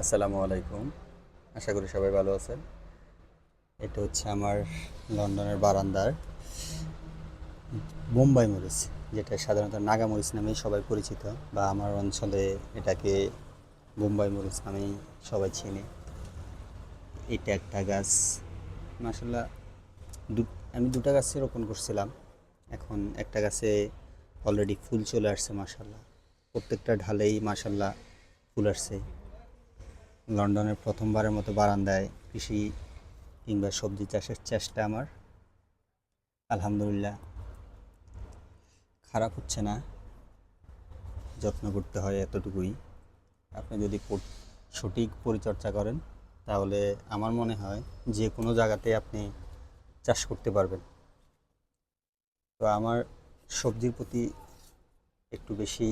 আসসালামু আলাইকুম। আশা করি সবাই ভালো আছেন। এটা হচ্ছে আমার লন্ডনের বারান্দার বোম্বাই মরিচ, যেটা সাধারণত নাগা মরিচ নামেই সবাই পরিচিত, বা আমার অঞ্চলে এটাকে বোম্বাই মরিচ নামেই সবাই চিনে। এটা একটা গাছ, মাসাল্লাহ। আমি দুটো গাছে রোপণ করছিলাম। এখন একটা গাছে অলরেডি ফুল চলে আসছে মাসাল্লাহ। প্রত্যেকটা ঢালেই মাসাল্লাহ ফুল আসছে। লন্ডনের প্রথমবারের মতো বারান্দায় কৃষি কিংবা সবজি চাষের চেষ্টা আমার, আলহামদুলিল্লাহ খারাপ হচ্ছে না। যত্ন করতে হয় এতটুকুই। আপনি যদি সঠিক পরিচর্যা করেন তাহলে আমার মনে হয় যে কোনো জায়গাতে আপনি চাষ করতে পারবেন। তো আমার সবজির প্রতি একটু বেশি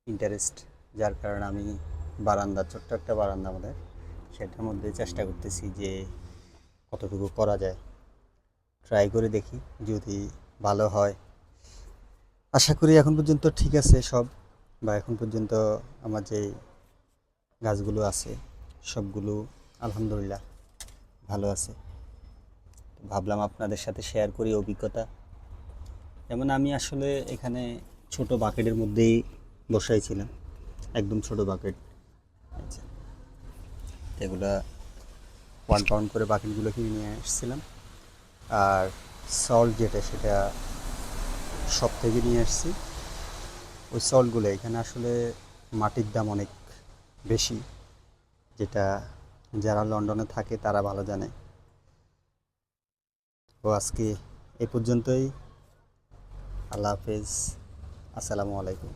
ইন্টারেস্ট, যার কারণে আমি ছোট্ট একটা বারান্দা আমাদের, সেটার মধ্যে চেষ্টা করতেছি যে কতটুকু করা যায়। ট্রাই করে দেখি, যদি ভালো হয় আশা করি। এখন পর্যন্ত ঠিক আছে সব, বা এখন পর্যন্ত আমার যে গাছগুলো আছে সবগুলো আলহামদুলিল্লাহ ভালো আছে। ভাবলাম আপনাদের সাথে শেয়ার করি অভিজ্ঞতা। যেমন আমি আসলে এখানে ছোট বাকেটের মধ্যেই বসাইছিলাম, একদম ছোট বাকেট। আচ্ছা, এগুলা 1 পাউন্ড করে বাকেটগুলো কিনে নিয়ে এসেছিলাম। আর সল্ট যেটা, সেটা সব থেকে নিয়ে আসছি। ওই সল্টগুলো এখানে আসলে মাটির দাম অনেক বেশি, যেটা যারা লন্ডনে থাকে তারা ভালো জানে। তো আজকে এই পর্যন্তই। আল্লাহ হাফেজ। আসসালামু আলাইকুম।